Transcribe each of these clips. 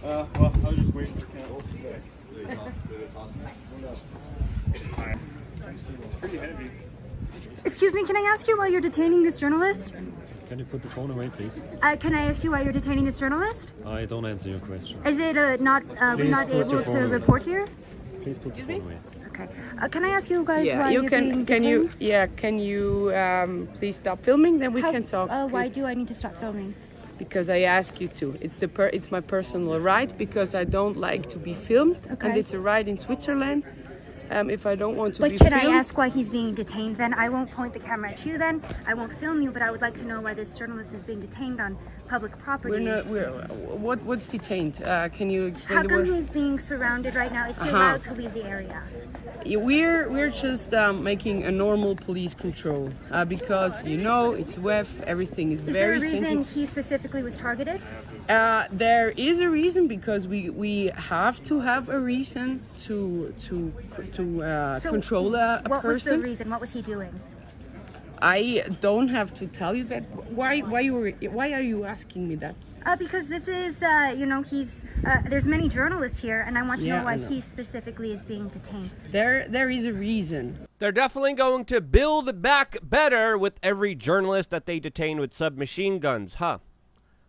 Well, I was just waiting for Kent Olsen today. It's pretty heavy. Excuse me, can I ask you why you're detaining this journalist? Can you put the phone away, please? Can I ask you why you're detaining this journalist? I don't answer your question. Is it we're not able to report here? Please put the phone away. Okay. Can I ask you guys Yeah, why you you're can. being Can you? detained? Yeah, can you please stop filming? Then we can talk. Why do I need to stop filming? Because I ask you to. It's my personal right because I don't like to be filmed, Okay. and it's a right in Switzerland. If I don't want to But be can filmed, I ask why he's being detained then? I won't point the camera at you then. I won't film you, but I would like to know why this journalist is being detained on public property. what's detained? Can you explain How the come word? he's being surrounded right now? Is he allowed to leave the area? We're just making a normal police control because it's WEF. Everything is Is there very a reason sensitive. he specifically was targeted? There is a reason because we have to have a reason to control a What was the person. reason? What was he doing? I don't have to tell you that. Why are you asking me that? Because this is, he's, there's many journalists here, and I want to know why he specifically is being detained. There is a reason. They're definitely going to build back better with every journalist that they detain with submachine guns, huh?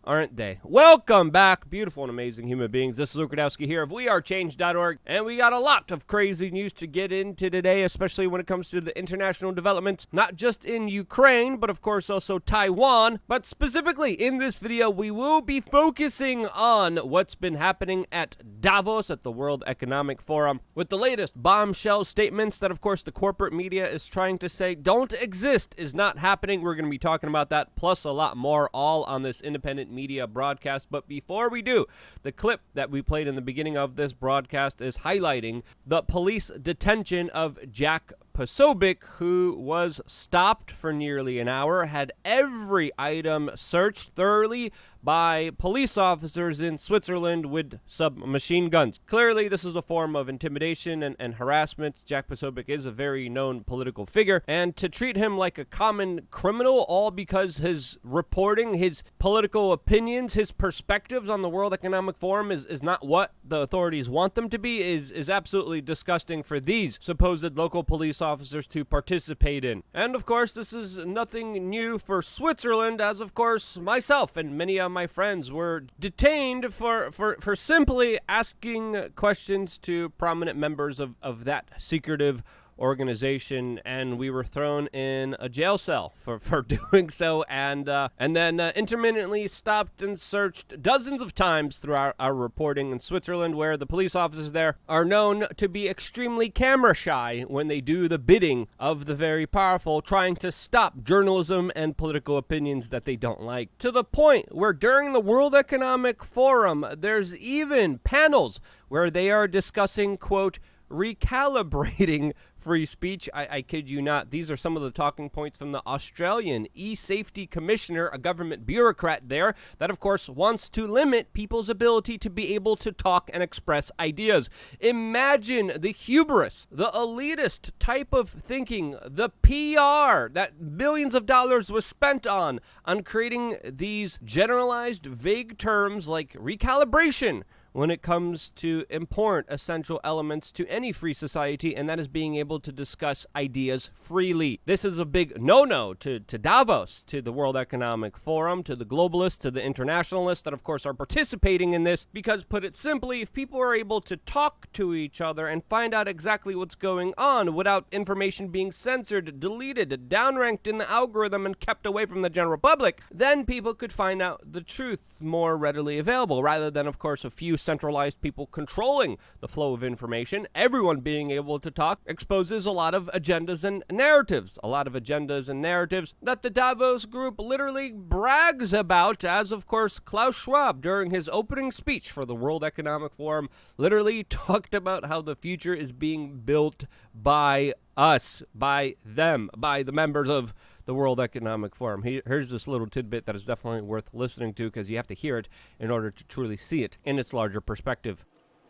Aren't they? Welcome back, beautiful and amazing human beings. This is Luke Radowski here of wearechange.org, and we got a lot of crazy news to get into today, especially when it comes to the international developments, not just in Ukraine, but of course also Taiwan. But specifically in this video, we will be focusing on what's been happening at Davos at the World Economic Forum, with the latest bombshell statements that, of course, the corporate media is trying to say don't exist, is not happening. We're going to be talking about that, plus a lot more, all on this independent media broadcast. But before we do, the clip that we played in the beginning of this broadcast is highlighting the police detention of Jack Posobiec, who was stopped for nearly an hour, had every item searched thoroughly by police officers in Switzerland with submachine guns. Clearly, this is a form of intimidation and harassment. Jack Posobiec is a very known political figure, and to treat him like a common criminal, all because his reporting, his political opinions, his perspectives on the World Economic Forum is not what the authorities want them to be, is absolutely disgusting for these supposed local police officers to participate in. And of course, this is nothing new for Switzerland, as of course myself and many of my friends were detained for simply asking questions to prominent members of that secretive organization, and we were thrown in a jail cell for doing so, and then intermittently stopped and searched dozens of times through our reporting in Switzerland, where the police officers there are known to be extremely camera shy when they do the bidding of the very powerful, trying to stop journalism and political opinions that they don't like, to the point where during the World Economic Forum there's even panels where they are discussing, quote, recalibrating free speech. I kid you not. These are some of the talking points from the Australian e-safety commissioner, a government bureaucrat there, that of course wants to limit people's ability to be able to talk and express ideas. Imagine the hubris, the elitist type of thinking, the PR that billions of dollars was spent on creating these generalized vague terms like recalibration when it comes to important essential elements to any free society, and that is being able to discuss ideas freely. This is a big no-no to Davos, to the World Economic Forum, to the globalists, to the internationalists that of course are participating in this, because put it simply, if people are able to talk to each other and find out exactly what's going on without information being censored, deleted, downranked in the algorithm and kept away from the general public, then people could find out the truth more readily available, rather than of course a few centralized people controlling the flow of information. Everyone being able to talk exposes a lot of agendas and narratives. A lot of agendas and narratives that the Davos group literally brags about, as of course Klaus Schwab during his opening speech for the World Economic Forum literally talked about how the future is being built by us, by them, by the members of the World Economic Forum. Here's this little tidbit that is definitely worth listening to, because you have to hear it in order to truly see it in its larger perspective.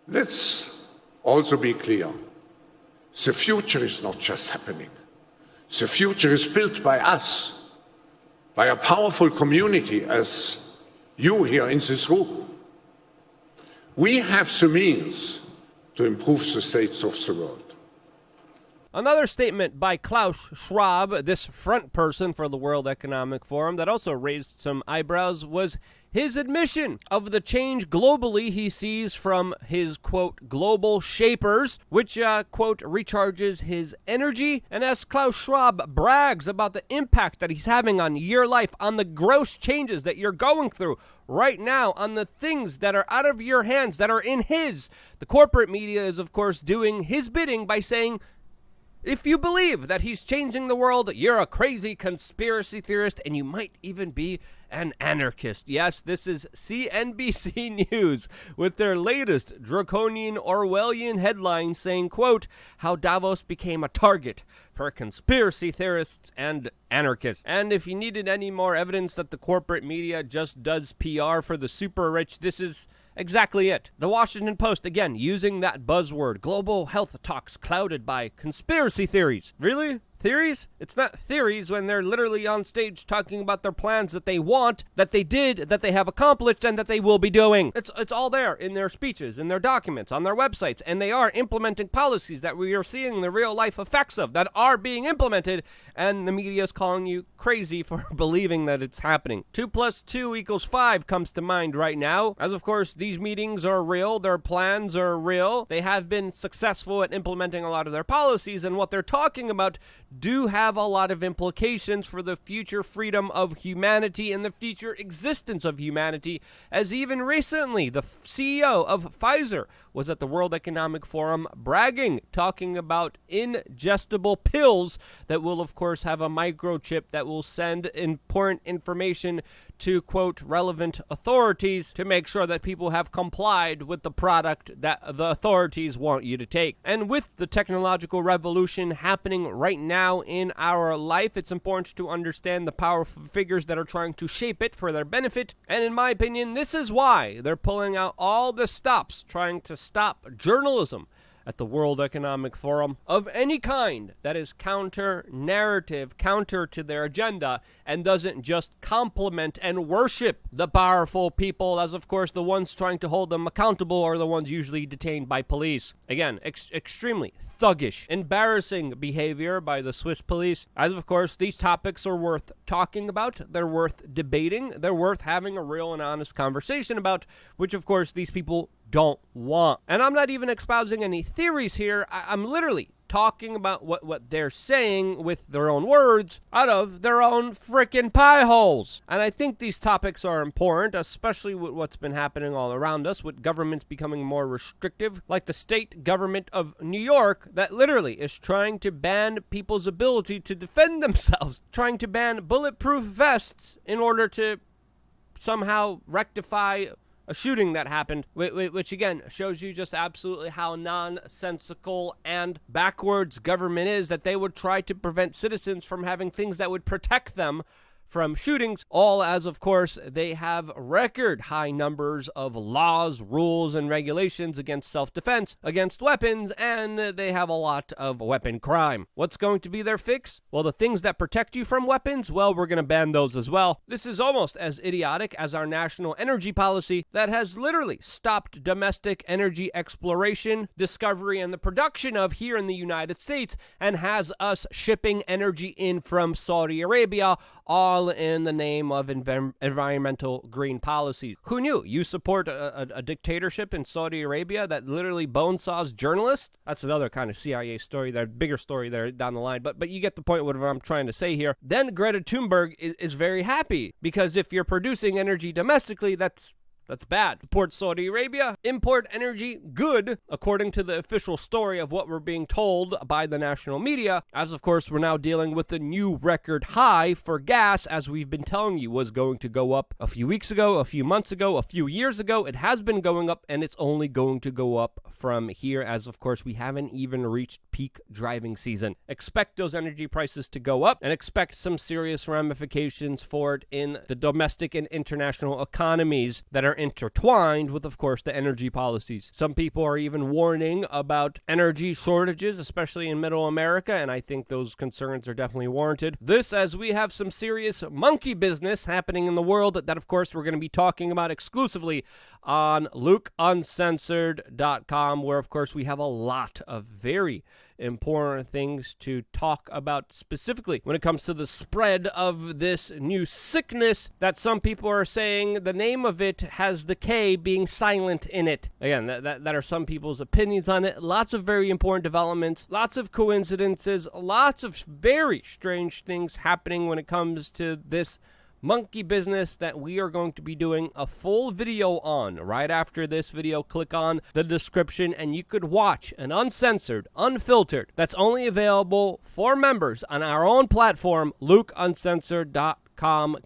Let's also be clear. The future is not just happening. The future is built by us, by a powerful community as you here in this room. We have the means to improve the state of the world. Another statement by Klaus Schwab, this front person for the World Economic Forum, that also raised some eyebrows was his admission of the change globally he sees from his, quote, global shapers, which, quote, recharges his energy. And as Klaus Schwab brags about the impact that he's having on your life, on the gross changes that you're going through right now, on the things that are out of your hands, that are in his, the corporate media is, of course, doing his bidding by saying, if you believe that he's changing the world, you're a crazy conspiracy theorist, and you might even be an anarchist. Yes, this is CNBC News with their latest draconian Orwellian headline saying, quote, how Davos became a target for conspiracy theorists and anarchists. And if you needed any more evidence that the corporate media just does PR for the super rich, this is exactly it. The Washington Post, again, using that buzzword, global health talks clouded by conspiracy theories. Really? Theories? It's not theories when they're literally on stage talking about their plans that they want, that they did, that they have accomplished, and that they will be doing. It's all there in their speeches, in their documents, on their websites, and they are implementing policies that we are seeing the real life effects of, that are being implemented, and the media is calling you crazy for believing that it's happening. 2 + 2 = 5 comes to mind right now, as of course these meetings are real, their plans are real, they have been successful at implementing a lot of their policies, and what they're talking about do have a lot of implications for the future freedom of humanity and the future existence of humanity, as even recently the CEO of Pfizer was at the World Economic Forum bragging, talking about ingestible pills that will of course have a microchip that will send important information to, quote, relevant authorities to make sure that people have complied with the product that the authorities want you to take. And with the technological revolution happening right now in our life, it's important to understand the powerful figures that are trying to shape it for their benefit. And in my opinion, this is why they're pulling out all the stops, trying to stop journalism at the World Economic Forum of any kind that is counter-narrative, counter to their agenda, and doesn't just complement and worship the powerful people, as of course the ones trying to hold them accountable are the ones usually detained by police. Again, extremely thuggish, embarrassing behavior by the Swiss police, as of course these topics are worth talking about, they're worth debating, they're worth having a real and honest conversation about, which of course these people don't want. And I'm not even espousing any theories here. I'm literally talking about what they're saying with their own words out of their own frickin' pie holes. And I think these topics are important, especially with what's been happening all around us, with governments becoming more restrictive, like the state government of New York that literally is trying to ban people's ability to defend themselves, trying to ban bulletproof vests in order to somehow rectify a shooting that happened, which again shows you just absolutely how nonsensical and backwards government is, that they would try to prevent citizens from having things that would protect them from shootings, all as, of course, they have record high numbers of laws, rules, and regulations against self-defense, against weapons, and they have a lot of weapon crime. What's going to be their fix? Well, the things that protect you from weapons, well, we're going to ban those as well. This is almost as idiotic as our national energy policy that has literally stopped domestic energy exploration, discovery, and the production of here in the United States, and has us shipping energy in from Saudi Arabia, all in the name of environmental green policies. Who knew? You support a dictatorship in Saudi Arabia that literally bone saws journalists? That's another kind of CIA story there, bigger story there down the line, but you get the point what I'm trying to say here. Then Greta Thunberg is very happy, because if you're producing energy domestically, that's bad. Support Saudi Arabia, import energy, good, according to the official story of what we're being told by the national media, as of course we're now dealing with the new record high for gas, as we've been telling you was going to go up a few weeks ago, a few months ago, a few years ago. It has been going up, and it's only going to go up from here, as of course we haven't even reached peak driving season. Expect those energy prices to go up, and expect some serious ramifications for it in the domestic and international economies that are intertwined with, of course, the energy policies. Some people are even warning about energy shortages, especially in Middle America, and I think those concerns are definitely warranted. This, as we have some serious monkey business happening in the world that of course, we're going to be talking about exclusively on LukeUncensored.com, where, of course, we have a lot of very important things to talk about specifically when it comes to the spread of this new sickness that some people are saying the name of it has the K being silent in it. Again, that are some people's opinions on it. Lots of very important developments, lots of coincidences, lots of very strange things happening when it comes to this monkey business that we are going to be doing a full video on. Right after this video, click on the description and you could watch an uncensored, unfiltered, that's only available for members on our own platform, LukeUncensored.com.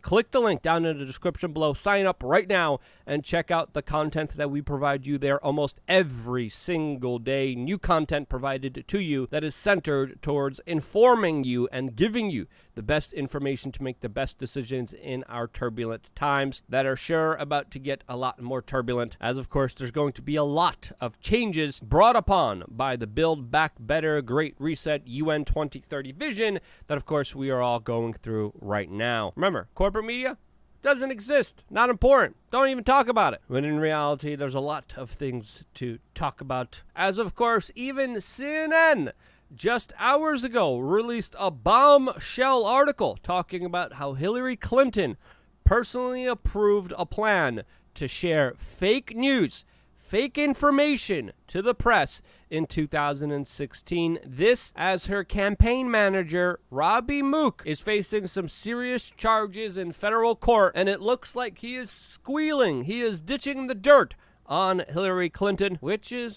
Click the link down in the description below. Sign up right now and check out the content that we provide you there almost every single day. New content provided to you that is centered towards informing you and giving you the best information to make the best decisions in our turbulent times that are sure about to get a lot more turbulent, as of course there's going to be a lot of changes brought upon by the Build Back Better Great Reset UN 2030 vision that of course we are all going through right now. Remember, corporate media doesn't exist. Not important. Don't even talk about it. When in reality, there's a lot of things to talk about. As of course, even CNN just hours ago released a bombshell article talking about how Hillary Clinton personally approved a plan to share fake news, fake information to the press in 2016. This as her campaign manager, Robbie Mook, is facing some serious charges in federal court, and it looks like he is squealing. He is ditching the dirt on Hillary Clinton, which is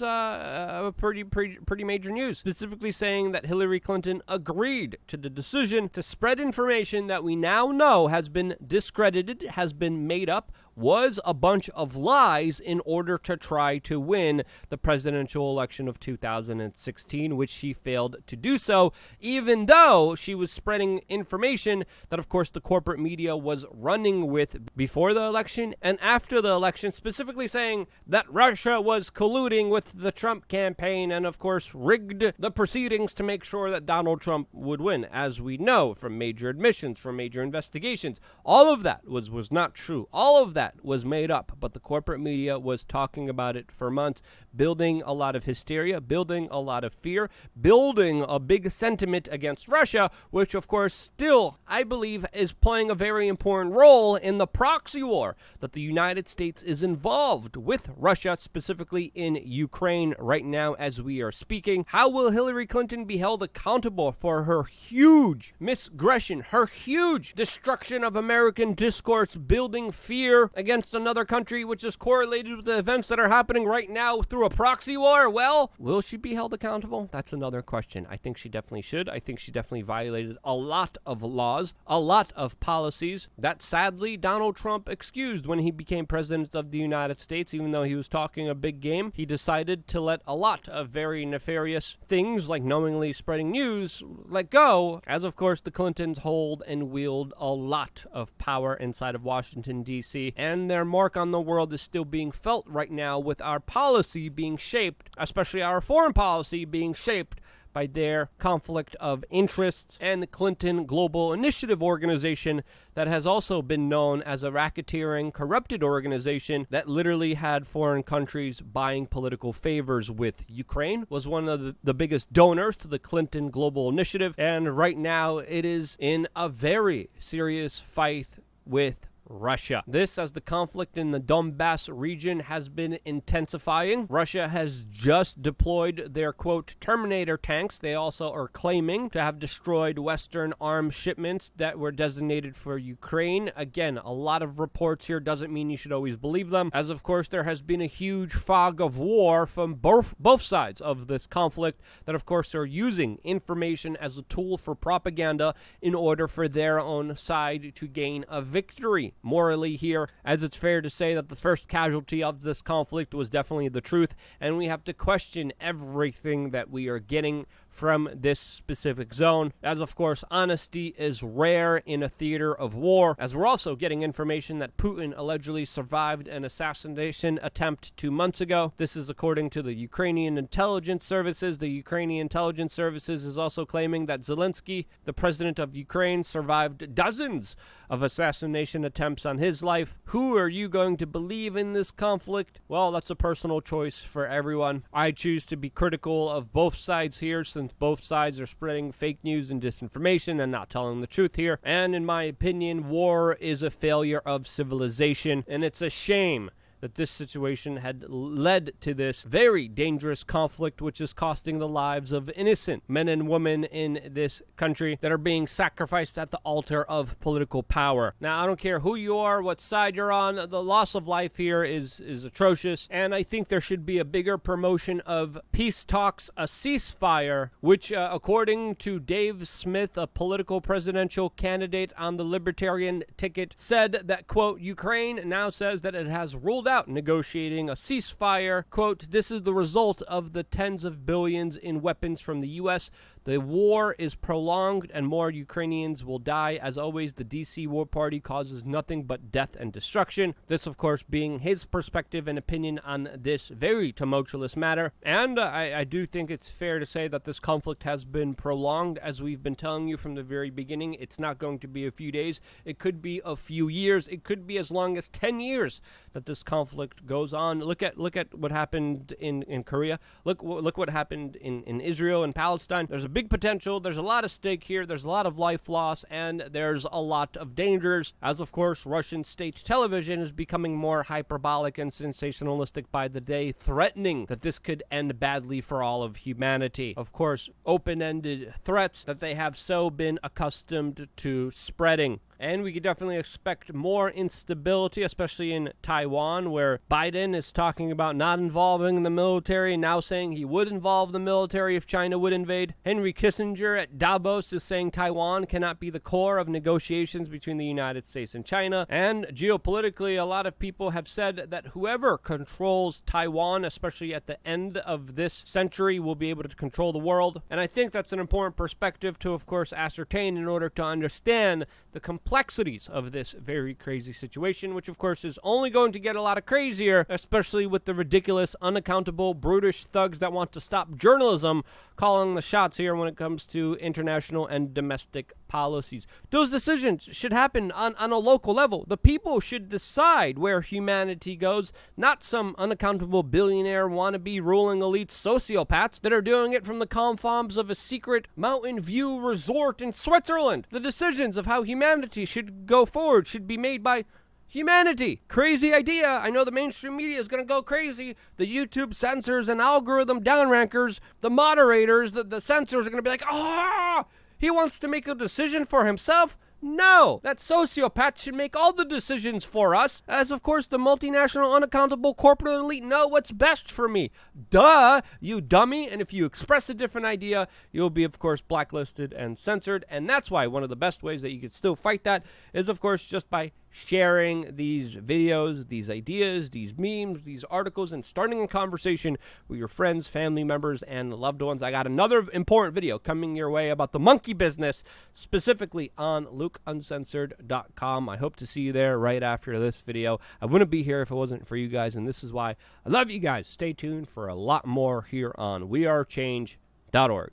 pretty major news, specifically saying that Hillary Clinton agreed to the decision to spread information that we now know has been discredited, has been made up, was a bunch of lies in order to try to win the presidential election of 2016, which she failed to do so, even though she was spreading information that, of course, the corporate media was running with before the election and after the election, specifically saying that Russia was colluding with the Trump campaign and, of course, rigged the proceedings to make sure that Donald Trump would win, as we know from major admissions, from major investigations. All of that was not true. All of that was made up, but the corporate media was talking about it for months, building a lot of hysteria, building a lot of fear, building a big sentiment against Russia, which of course still, I believe, is playing a very important role in the proxy war that the United States is involved with Russia, specifically in Ukraine right now as we are speaking. How will Hillary Clinton be held accountable for her huge misgression, her huge destruction of American discourse, building fear against another country, which is correlated with the events that are happening right now through a proxy war? Well, will she be held accountable? That's another question. I think she definitely should. I think she definitely violated a lot of laws, a lot of policies that sadly Donald Trump excused when he became president of the United States. Even though he was talking a big game, he decided to let a lot of very nefarious things like knowingly spreading news let go, as of course the Clintons hold and wield a lot of power inside of Washington, D.C., and their mark on the world is still being felt right now with our policy being shaped, especially our foreign policy being shaped by their conflict of interests and the Clinton Global Initiative organization that has also been known as a racketeering, corrupted organization that literally had foreign countries buying political favors with. Ukraine was one of the biggest donors to the Clinton Global Initiative, and right now it is in a very serious fight with Russia. This as the conflict in the Donbass region has been intensifying. Russia has just deployed their, quote, Terminator tanks. They also are claiming to have destroyed Western arms shipments that were designated for Ukraine. Again, a lot of reports here doesn't mean you should always believe them, as of course there has been a huge fog of war from both sides of this conflict that of course are using information as a tool for propaganda in order for their own side to gain a victory. morally here, as it's fair to say that the first casualty of this conflict was definitely the truth, and we have to question everything that we are getting from this specific zone, as of course honesty is rare in a theater of war, as we're also getting information that Putin allegedly survived an assassination attempt 2 months ago. This is according to the Ukrainian intelligence services. The Ukrainian intelligence services is also claiming that Zelensky, the president of Ukraine, survived dozens of assassination attempts on his life. Who are you going to believe in this conflict? Well, that's a personal choice for everyone. I choose to be critical of both sides here, since both sides are spreading fake news and disinformation and not telling the truth here. And in my opinion, war is a failure of civilization, and it's a shame that this situation had led to this very dangerous conflict, which is costing the lives of innocent men and women in this country that are being sacrificed at the altar of political power. Now, I don't care who you are, what side you're on, the loss of life here is atrocious, and I think there should be a bigger promotion of peace talks, a ceasefire, which, according to Dave Smith, a political presidential candidate on the Libertarian ticket, said that, quote, Ukraine now says that it has ruled out negotiating a ceasefire. Quote, this is the result of the tens of billions in weapons from the U.S. The war is prolonged and more Ukrainians will die. As always, the DC War Party causes nothing but death and destruction. This, of course, being his perspective and opinion on this very tumultuous matter. And I do think it's fair to say that this conflict has been prolonged. As we've been telling you from the very beginning, it's not going to be a few days. It could be a few years. It could be as long as 10 years that this conflict goes on. Look at what happened in Korea. Look what happened in Israel and Palestine. There's a big potential, there's a lot of stake here, there's a lot of life loss, and there's a lot of dangers, as of course Russian state television is becoming more hyperbolic and sensationalistic by the day, threatening that this could end badly for all of humanity. Of course, open-ended threats that they have so been accustomed to spreading. And we could definitely expect more instability, especially in Taiwan, where Biden is talking about not involving the military, now saying he would involve the military if China would invade. Henry Kissinger at Davos is saying Taiwan cannot be the core of negotiations between the United States and China. And geopolitically, a lot of people have said that whoever controls Taiwan, especially at the end of this century, will be able to control the world. And I think that's an important perspective to, of course, ascertain in order to understand the complexities of this very crazy situation, which of course is only going to get a lot of crazier, especially with the ridiculous, unaccountable, brutish thugs that want to stop journalism calling the shots here when it comes to international and domestic policies. Those decisions should happen on a local level. The people should decide where humanity goes, not some unaccountable billionaire wannabe ruling elite sociopaths that are doing it from the confines of a secret Mountain View resort in Switzerland. The decisions of how humanity should go forward should be made by humanity. Crazy idea. I know the mainstream media is going to go crazy. The YouTube censors and algorithm downrankers, the moderators, the censors are going to be like, oh, he wants to make a decision for himself? No, that sociopath should make all the decisions for us, as of course the multinational unaccountable corporate elite know what's best for me. Duh, you dummy. And if you express a different idea, you'll be of course blacklisted and censored. And that's why one of the best ways that you could still fight that is of course just by sharing these videos, these ideas, these memes, these articles, and starting a conversation with your friends, family members, and loved ones. I got another important video coming your way about the monkey business, specifically on lukeuncensored.com. I hope to see you there right after this video. I wouldn't be here if it wasn't for you guys, and this is why I love you guys. Stay tuned for a lot more here on wearechange.org.